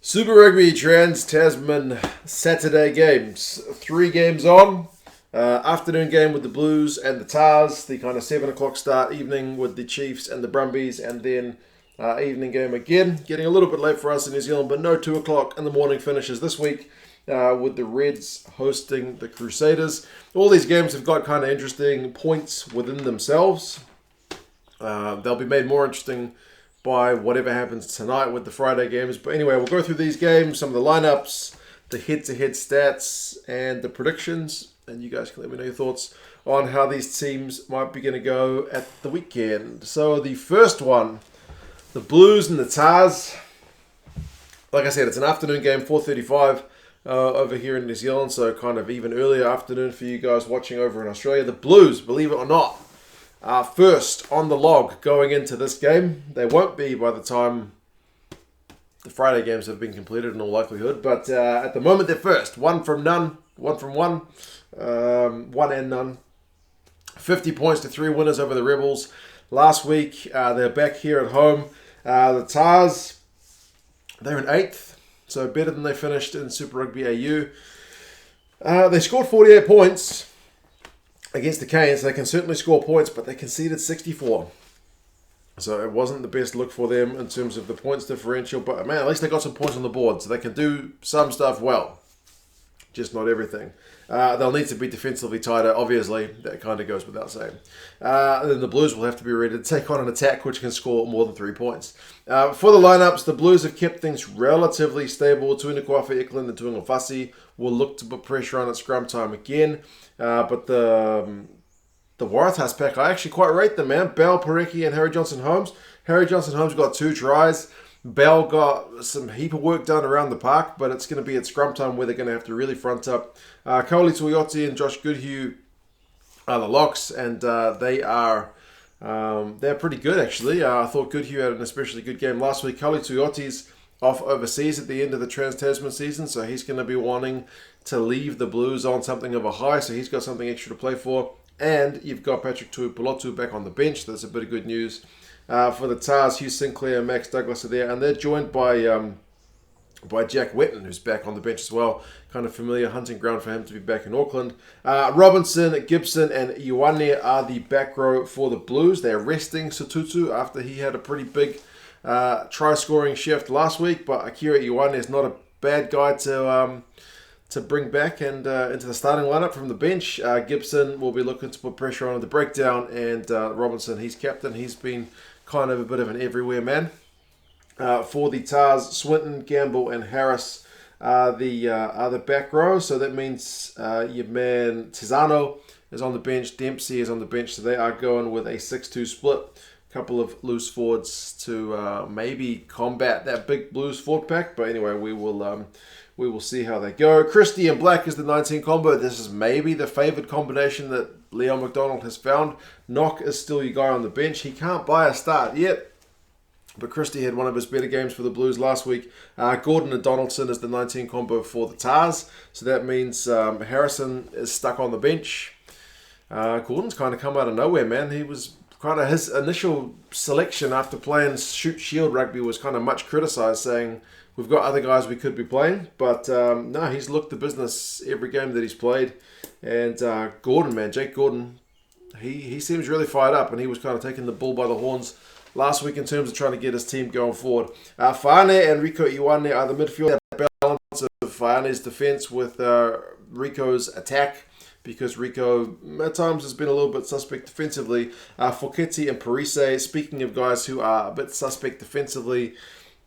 Super Rugby Trans-Tasman Saturday games. 3 games on. Afternoon game with the Blues and the Tars. The kind of 7 o'clock start evening with the Chiefs and the Brumbies. And then evening game again. Getting a little bit late for us in New Zealand, but no 2 o'clock in the morning finishes this week with the Reds hosting the Crusaders. All these games have got kind of interesting points within themselves. They'll be made more interesting by whatever happens tonight with the Friday games. But anyway, we'll go through these games, some of the lineups, the head-to-head stats, and the predictions. And you guys can let me know your thoughts on how these teams might be going to go at the weekend. So the first one, the Blues and the Tars. Like I said, it's an afternoon game, 4:35 over here in New Zealand. So kind of even earlier afternoon for you guys watching over in Australia. The Blues, believe it or not, are first on the log going into this game. They won't be by the time the Friday games have been completed in all likelihood. But at the moment, they're first. One from none. One from one. One and none. 50 points to 3 winners over the Rebels. Last week, they're back here at home. The Tars, they're in 8th. So better than they finished in Super Rugby AU. They scored 48 points against the Canes. They can certainly score points, but they conceded 64. So it wasn't the best look for them in terms of the points differential. But man, at least they got some points on the board, so they can do some stuff well. Just not everything. They'll need to be defensively tighter, obviously. That kind of goes without saying. And then the Blues will have to be ready to take on an attack which can score more than 3 points. For the lineups, the Blues have kept things relatively stable. Tuungafasi, Eklund, and Tuungafasi will look to put pressure on at scrum time again. But the Waratahs pack, I actually quite rate them, man. Bell, Pareki, and Harry Johnson-Holmes. Harry Johnson-Holmes got 2 tries. Bell got some heap of work done around the park, but it's going to be at scrum time where they're going to have to really front up. Cowley-Tuioti and Josh Goodhue are the locks, and they're pretty good actually. I thought Goodhue had an especially good game last week. Cowley-Tuioti's off overseas at the end of the Trans-Tasman season, so he's going to be wanting to leave the Blues on something of a high, so he's got something extra to play for. And you've got Patrick Tuipulotu back on the bench. That's a bit of good news. For the Tars, Hugh Sinclair and Max Douglas are there, and they're joined by Jack Wetton, who's back on the bench as well. Kind of familiar hunting ground for him to be back in Auckland. Robinson, Gibson, and Ioane are the back row for the Blues. They're resting Sotutu after he had a pretty big try-scoring shift last week, but Akira Ioane is not a bad guy to bring back and into the starting lineup from the bench. Gibson will be looking to put pressure on the breakdown, and Robinson, he's captain. He's been kind of a bit of an everywhere man. For the Tars, Swinton, Gamble, and Harris are the back row. So that means your man Tizano is on the bench, Dempsey is on the bench. So they are going with a 6-2 split. A couple of loose forwards to maybe combat that big Blues forward pack. But anyway, we will see how they go. Christie and Black is the 19 combo. This is maybe the favoured combination that Leon McDonald has found. Knock is still your guy on the bench. He can't buy a start yet, but Christie had one of his better games for the Blues last week. Gordon and Donaldson is the 19 combo for the Tars. So that means Harrison is stuck on the bench. Gordon's kind of come out of nowhere, man. He was kind of his initial selection after playing shoot shield rugby was kind of much criticised, saying we've got other guys we could be playing. But no, he's looked the business every game that he's played. And Gordon, man, Jake Gordon, he seems really fired up, and he was kind of taking the bull by the horns last week in terms of trying to get his team going forward. Faiane and Rieko Ioane are the midfield. That balance of Faiane's defence with Riko's attack, because Rieko at times has been a little bit suspect defensively. Foketi and Parise, speaking of guys who are a bit suspect defensively,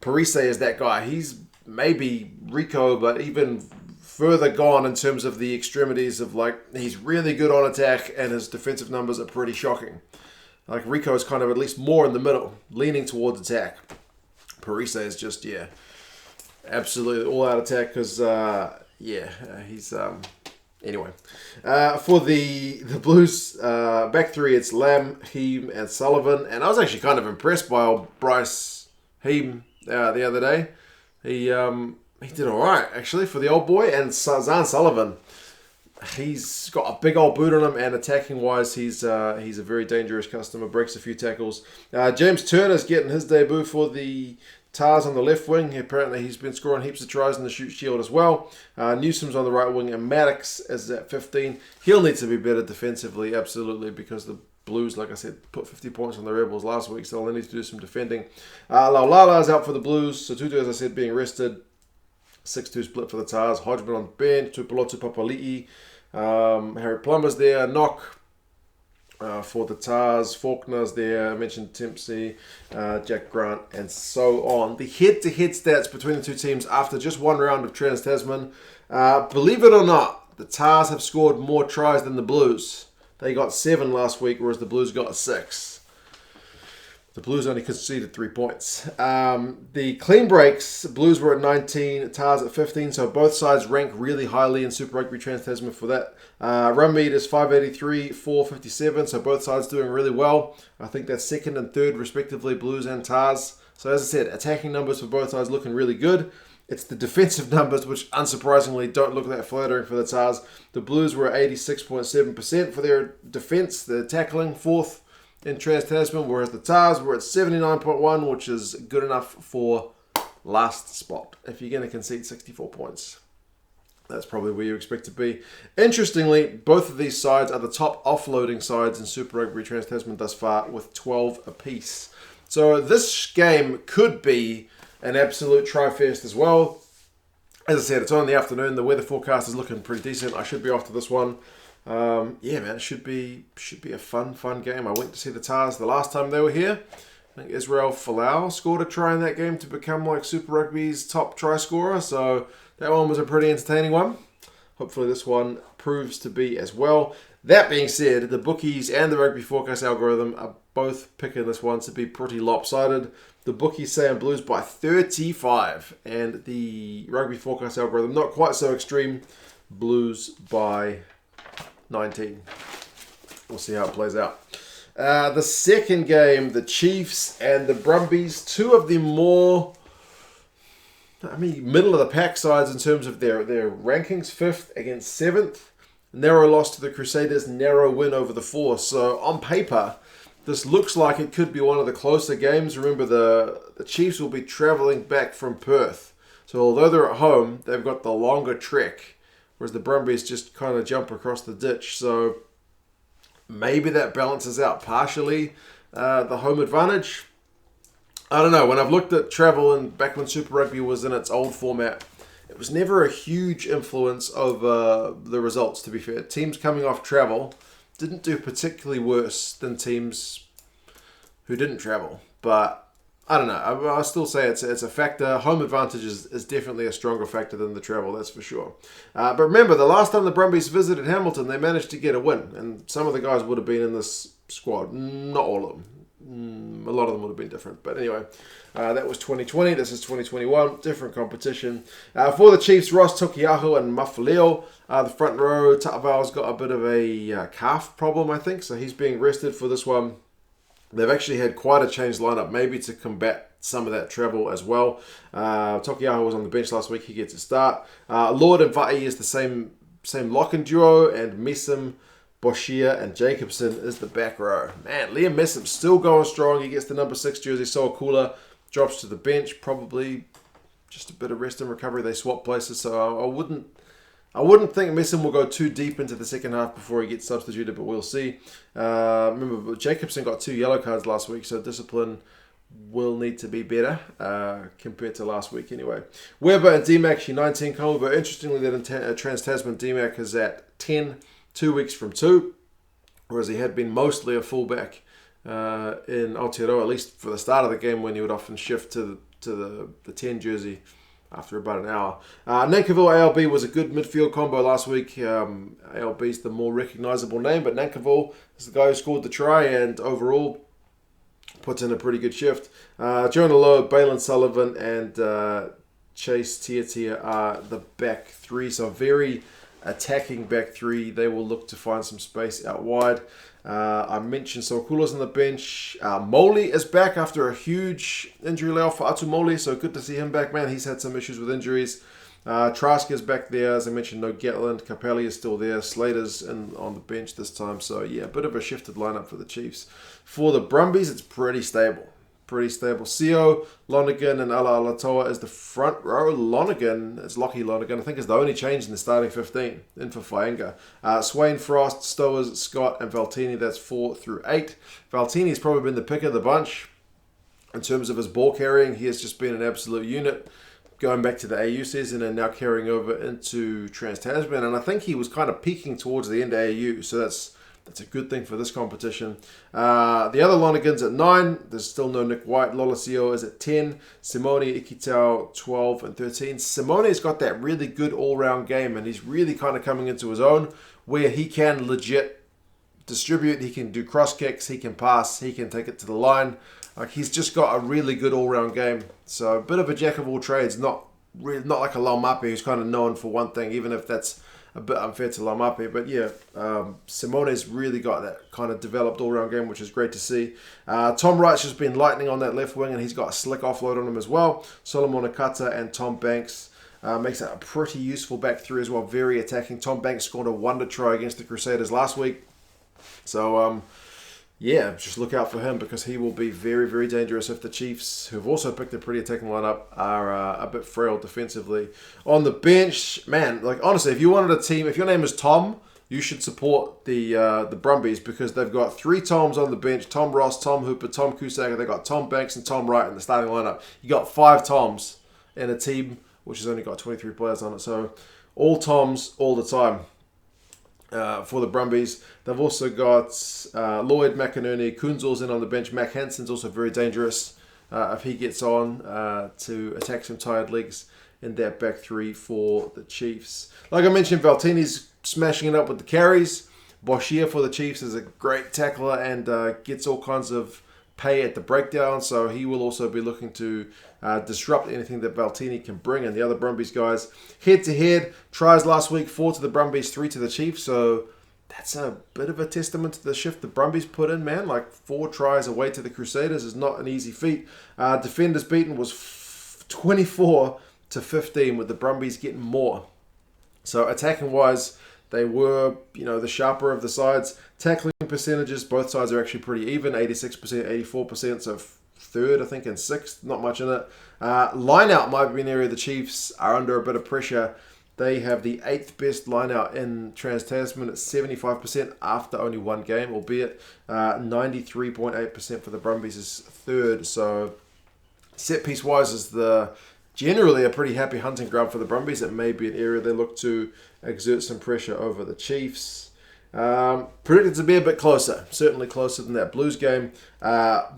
Parise is that guy. He's maybe Rieko, but even further gone in terms of the extremities of, like, he's really good on attack and his defensive numbers are pretty shocking. Like, Rieko is kind of at least more in the middle, leaning towards attack. Parise is just, absolutely all-out attack because, he's... Anyway, for the Blues back three, it's Lamb, Heem, and Sullivan. And I was actually kind of impressed by old Bryce Heem the other day. He did all right, actually, for the old boy. And Zarn Sullivan, he's got a big old boot on him, and attacking-wise, he's a very dangerous customer, breaks a few tackles. James Turner's getting his debut for the Tars on the left wing. Apparently he's been scoring heaps of tries in the shoot shield as well. Newsom's on the right wing, and Maddox is at 15. He'll need to be better defensively, absolutely, because the Blues, like I said, put 50 points on the Rebels last week, so they'll need to do some defending. Laulala is out for the Blues. So Tutu, as I said, being rested. 6-2 split for the Tars. Hodgman on the bench. Tuipulotu, Papali'i. Harry Plummer's there. Knock for the Tars. Faulkner's there. I mentioned Tempsey, Jack Grant, and so on. The head-to-head stats between the two teams after just one round of Trans-Tasman. Believe it or not, the Tars have scored more tries than the Blues. They got 7 last week, whereas the Blues got 6. The Blues only conceded 3 points. The clean breaks, Blues were at 19, Tars at 15, so both sides rank really highly in Super Rugby Trans-Tasman for that. Run meet is 583, 457, so both sides doing really well. I think that's second and third, respectively, Blues and Tars. So as I said, attacking numbers for both sides looking really good. It's the defensive numbers which, unsurprisingly, don't look that flattering for the Tars. The Blues were at 86.7% for their defence, their tackling, fourth in Trans-Tasman, whereas the Tars were at 79.1, which is good enough for last spot. If you're going to concede 64 points, that's probably where you expect to be. Interestingly, both of these sides are the top offloading sides in Super Rugby Trans-Tasman thus far, with 12 apiece. So this game could be an absolute try-fest as well. As I said, it's on in the afternoon. The weather forecast is looking pretty decent. I should be off to this one. Yeah, man, it should be a fun game. I went to see the Tars the last time they were here. I think Israel Folau scored a try in that game to become like Super Rugby's top try scorer. So that one was a pretty entertaining one. Hopefully this one proves to be as well. That being said, the bookies and the Rugby Forecast algorithm are both picking this one to be pretty lopsided. The bookies say Blues by 35, and the Rugby Forecast algorithm, not quite so extreme, Blues by 19. We'll see how it plays out. The second game, the Chiefs and the Brumbies, two of the more, middle of the pack sides in terms of their rankings, 5th against 7th. Narrow loss to the Crusaders, narrow win over the Force. So on paper, this looks like it could be one of the closer games. Remember, the Chiefs will be travelling back from Perth. So although they're at home, they've got the longer trek, whereas the Brumbies just kind of jump across the ditch. So maybe that balances out partially the home advantage. I don't know. When I've looked at travel and back when Super Rugby was in its old format, it was never a huge influence over the results, to be fair. Teams coming off travel didn't do particularly worse than teams who didn't travel. But I don't know. I still say it's a factor. Home advantage is definitely a stronger factor than the travel, that's for sure. But remember, the last time the Brumbies visited Hamilton, they managed to get a win. And some of the guys would have been in this squad. Not all of them. A lot of them would have been different. But anyway, that was 2020. This is 2021. Different competition. For the Chiefs, Ross Tokiaho and Mafaleo. The front row, Ta'avao's got a bit of a calf problem, I think. So he's being rested for this one. They've actually had quite a changed lineup, maybe to combat some of that travel as well. Tokiaho was on the bench last week. He gets a start. Lord and Va'i is the same lock and duo. And Messam, Boshia and Jacobson is the back row. Man, Liam Messam's still going strong. He gets the number 6 jersey. Sol Kula drops to the bench. Probably just a bit of rest and recovery. They swap places, so I wouldn't think Messam will go too deep into the second half before he gets substituted, but we'll see. Remember, Jacobson got 2 yellow cards last week, so discipline will need to be better compared to last week anyway. Weber and DMAC, actually 19 come over. Interestingly, that in Trans-Tasman, DMAC is at 10. 2 weeks from 2, whereas he had been mostly a fullback in Aotearoa, at least for the start of the game, when he would often shift to the 10 jersey after about an hour. Nankivell ALB was a good midfield combo last week. ALB is the more recognisable name, but Nankivell is the guy who scored the try and overall puts in a pretty good shift. Jonah Lowe, Balin Sullivan and Chase Tiatia are the back three, so very attacking back three. They will look to find some space out wide. I mentioned Sokula's on the bench. Moley is back after a huge injury layoff for Atu Moley, so good to see him back, man. He's had some issues with injuries. Trask is back there. As I mentioned, no Gatland. Capelli is still there. Slater's on the bench this time. So, yeah, a bit of a shifted lineup for the Chiefs. For the Brumbies, it's pretty stable. pretty stable. Seo, Lonergan, and Ala Alatoa is the front row. Lonergan, it's Lockie Lonergan, I think is the only change in the starting 15 in for Faiane. Swain, Frost, Stowers, Scott, and Valtini, that's 4 through 8. Valtini's probably been the pick of the bunch in terms of his ball carrying. He has just been an absolute unit going back to the AU season and now carrying over into Trans-Tasman. And I think he was kind of peaking towards the end of AU, so that's a good thing for this competition. The other Lonergan's at 9. There's still no Nick White. Lolasio is at 10. Simone, Ikitau, 12 and 13. Simone's got that really good all-round game, and he's really kind of coming into his own where he can legit distribute. He can do cross kicks. He can pass. He can take it to the line. Like, he's just got a really good all-round game. So a bit of a jack of all trades. Not like a Laumape who's kind of known for one thing, even if that's a bit unfair to Laumape. But yeah, Simone's really got that kind of developed all-round game, which is great to see. Tom Wright's just been lightning on that left wing, and he's got a slick offload on him as well. Solomon Akata and Tom Banks makes that a pretty useful back three as well. Very attacking. Tom Banks scored a wonder try against the Crusaders last week. So, yeah, just look out for him because he will be very, very dangerous if the Chiefs, who have also picked a pretty attacking lineup, are a bit frail defensively. On the bench, man, like honestly, if you wanted a team, if your name is Tom, you should support the Brumbies because they've got 3 Toms on the bench: Tom Ross, Tom Hooper, Tom Cusack. They've got Tom Banks and Tom Wright in the starting lineup. You got 5 Toms in a team which has only got 23 players on it. So all Toms all the time. For the Brumbies. They've also got Lloyd, McInerney, Kunzel's in on the bench. Mac Hansen's also very dangerous if he gets on to attack some tired legs in that back three for the Chiefs. Like I mentioned, Valtini's smashing it up with the carries. Boshier for the Chiefs is a great tackler and gets all kinds of pay at the breakdown, so he will also be looking to disrupt anything that Valtini can bring and the other Brumbies guys. Head-to-head, tries last week, 4 to the Brumbies, 3 to the Chiefs, so that's a bit of a testament to the shift the Brumbies put in, man. Like 4 tries away to the Crusaders is not an easy feat. Defenders beaten was 24 to 15 with the Brumbies getting more. So attacking-wise, they were, the sharper of the sides. Tackling percentages, both sides are actually pretty even, 86%, 84%, so 3rd, I think, and 6th, not much in it. Line-out might be an area the Chiefs are under a bit of pressure. They have the 8th best line-out in Trans-Tasman at 75% after only 1 game, albeit 93.8% for the Brumbies is 3rd. So set-piece-wise is generally a pretty happy hunting ground for the Brumbies. It may be an area they look to exert some pressure over the Chiefs. Predicted to be a bit closer, certainly closer than that Blues game.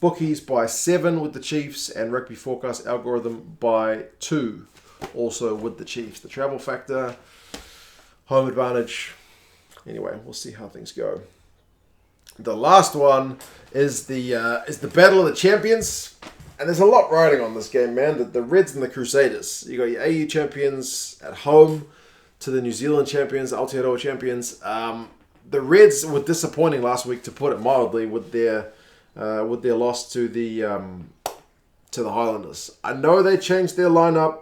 Bookies by 7 with the Chiefs, and Rugby Forecast algorithm by 2, also with the Chiefs. The travel factor, home advantage. Anyway, we'll see how things go. The last one is the Battle of the Champions, and there's a lot riding on this game, man. The Reds and the Crusaders. You got your AU champions at home to the New Zealand champions, Aotearoa champions. The Reds were disappointing last week, to put it mildly, with their loss to the Highlanders. I know they changed their lineup,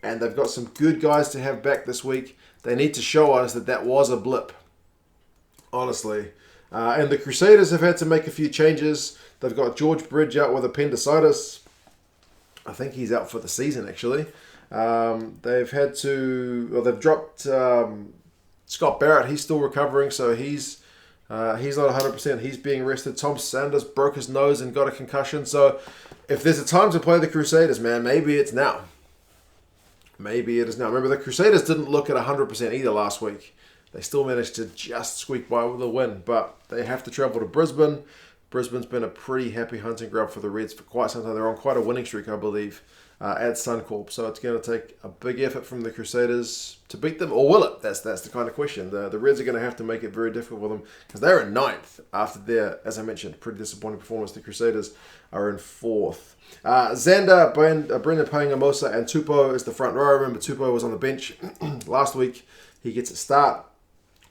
and they've got some good guys to have back this week. They need to show us that was a blip, honestly. And the Crusaders have had to make a few changes. They've got George Bridge out with appendicitis. I think he's out for the season, actually. They've dropped Scott Barrett. He's still recovering, so he's not 100%. He's being rested. Tom Sanders broke his nose and got a concussion. So if there's a time to play the Crusaders, man, maybe it's now. Maybe it is now. Remember, the Crusaders didn't look at 100% either last week. They still managed to just squeak by with a win, but they have to travel to Brisbane. Brisbane's been a pretty happy hunting ground for the Reds for quite some time. They're on quite a winning streak, I believe, at Suncorp. So it's going to take a big effort from the Crusaders to beat them, or will it? That's the kind of question. The Reds are going to have to make it very difficult for them because they're in 9th after their, as I mentioned, pretty disappointing performance. The Crusaders are in 4th. Xander, Brendan Paingamosa, and Tupo is the front row. Remember, Tupo was on the bench last week. He gets a start.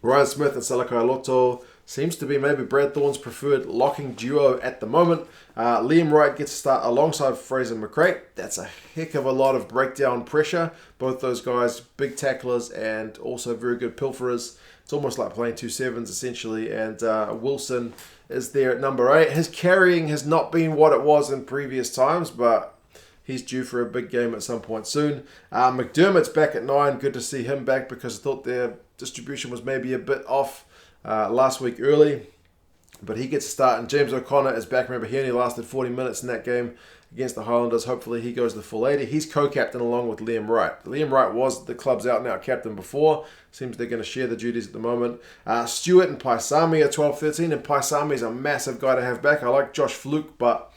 Ryan Smith and Salakai Loto seems to be maybe Brad Thorne's preferred locking duo at the moment. Liam Wright gets a start alongside Fraser McRae. That's a heck of a lot of breakdown pressure. Both those guys, big tacklers and also very good pilferers. It's almost like playing 2 sevens essentially. And Wilson is there at number 8. His carrying has not been what it was in previous times, but he's due for a big game at some point soon. McDermott's back at 9. Good to see him back because I thought their distribution was maybe a bit off last week early. But he gets a start. And James O'Connor is back. Remember, he only lasted 40 minutes in that game against the Highlanders. Hopefully he goes the full 80. He's co-captain along with Liam Wright. Liam Wright was the club's out-and-out captain before. Seems they're going to share the duties at the moment. Stewart and Paisami are 12-13. And Paisami is a massive guy to have back. I like Josh Fluke, but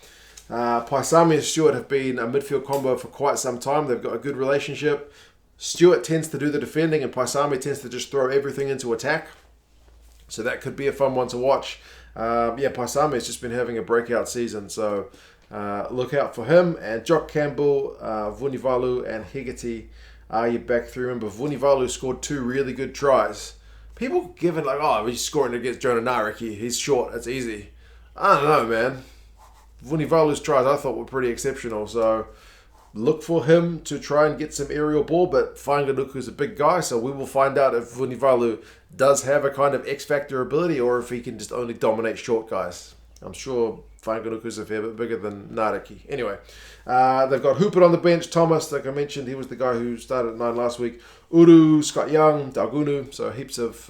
Paisami and Stewart have been a midfield combo for quite some time. They've got a good relationship. Stewart tends to do the defending and Paisami tends to just throw everything into attack. So that could be a fun one to watch. Paisami has just been having a breakout season, so look out for him. And Jock Campbell, Vunivalu and Hegarty are your back three. Remember, Vunivalu scored 2 really good tries. People giving like, oh, he's scoring against Jonah Nariki. He's short, it's easy. I don't know, man. Vunivalu's tries I thought were pretty exceptional, so look for him to try and get some aerial ball, but Faiane is a big guy, so we will find out if Vunivalu does have a kind of X-Factor ability or if he can just only dominate short guys. I'm sure Faiane is a fair bit bigger than Nariki. Anyway, they've got Hooper on the bench. Thomas, like I mentioned, he was the guy who started at 9 last week. Uru, Scott Young, Daugunu, so heaps of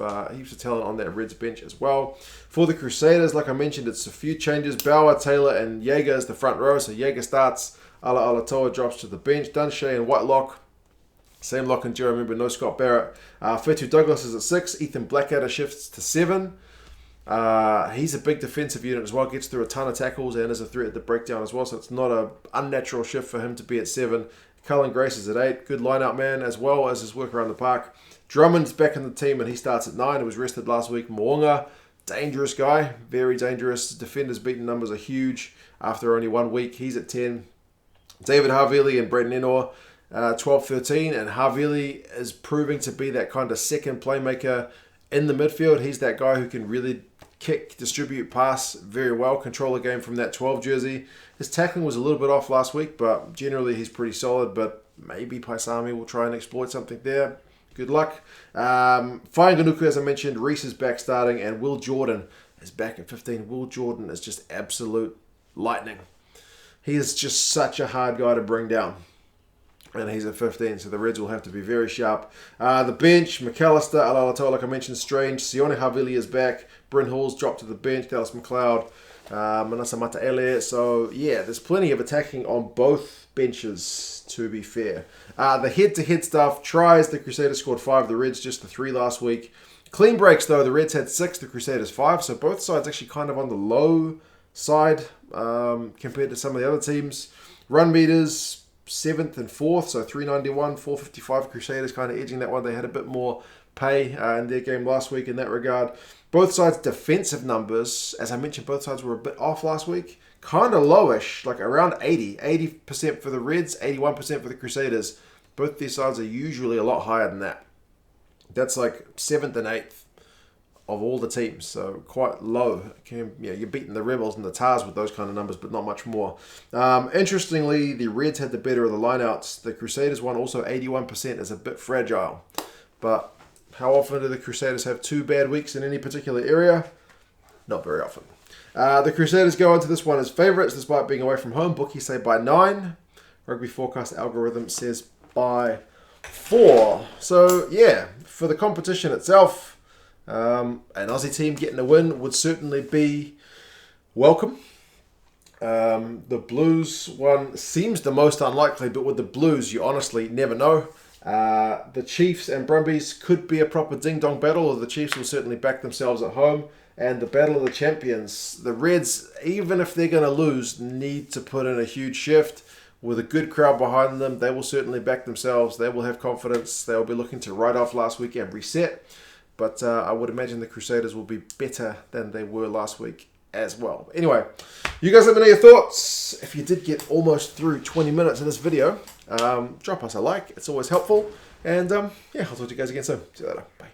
talent on that Reds bench as well. For the Crusaders, like I mentioned, it's a few changes. Bauer, Taylor, and Jaeger is the front row, so Jaeger starts. Ala Alatoa drops to the bench. Dunshay and Whitelock, same lock and Joe. Remember, no Scott Barrett. Fetu Douglas is at 6. Ethan Blackadder shifts to 7. He's a big defensive unit as well. Gets through a ton of tackles and is a threat at the breakdown as well. So it's not an unnatural shift for him to be at 7. Cullen Grace is at 8. Good line-out man as well as his work around the park. Drummond's back in the team and he starts at 9. He was rested last week. Moonga, dangerous guy. Very dangerous. Defenders beaten numbers are huge after only 1 week. He's at 10. David Havili and Brendan Enor, 12-13. And Havili is proving to be that kind of second playmaker in the midfield. He's that guy who can really kick, distribute, pass very well, control the game from that 12 jersey. His tackling was a little bit off last week, but generally he's pretty solid. But maybe Paisami will try and exploit something there. Good luck. Faiane, as I mentioned, Reese is back starting, and Will Jordan is back at 15. Will Jordan is just absolute lightning. He is just such a hard guy to bring down. And he's at 15, so the Reds will have to be very sharp. The bench, McAllister, Alalato, like I mentioned, Strange. Sione Havili is back. Bryn Hall's dropped to the bench. Dallas McLeod, Manasa Mataele. So, yeah, there's plenty of attacking on both benches, to be fair. The head-to-head stuff, tries, the Crusaders scored 5. The Reds just the 3 last week. Clean breaks, though, the Reds had 6, the Crusaders 5. So both sides actually kind of on the low side compared to some of the other teams. Run meters, 7th and 4th, so 391, 455. Crusaders kind of edging that one. They had a bit more pay in their game last week in that regard. Both sides' defensive numbers, as I mentioned, both sides were a bit off last week. Kind of lowish, like around 80. 80% for the Reds, 81% for the Crusaders. Both these sides are usually a lot higher than that. That's like 7th and 8th of all the teams, so quite low. You're beating the Rebels and the Tars with those kind of numbers, but not much more. Interestingly, the Reds had the better of the lineouts. The Crusaders one also 81% is a bit fragile. But how often do the Crusaders have 2 bad weeks in any particular area? Not very often. The Crusaders go into this one as favourites despite being away from home. Bookies say by 9. Rugby forecast algorithm says by 4. So yeah, for the competition itself, an Aussie team getting a win would certainly be welcome. The Blues one seems the most unlikely, but with the Blues, you honestly never know. The Chiefs and Brumbies could be a proper ding-dong battle, or the Chiefs will certainly back themselves at home. And the Battle of the Champions, the Reds, even if they're going to lose, need to put in a huge shift. With a good crowd behind them, they will certainly back themselves. They will have confidence. They will be looking to write off last week and reset. But I would imagine the Crusaders will be better than they were last week as well. Anyway, you guys let me know your thoughts. If you did get almost through 20 minutes of this video, drop us a like. It's always helpful. And yeah, I'll talk to you guys again soon. See you later. Bye.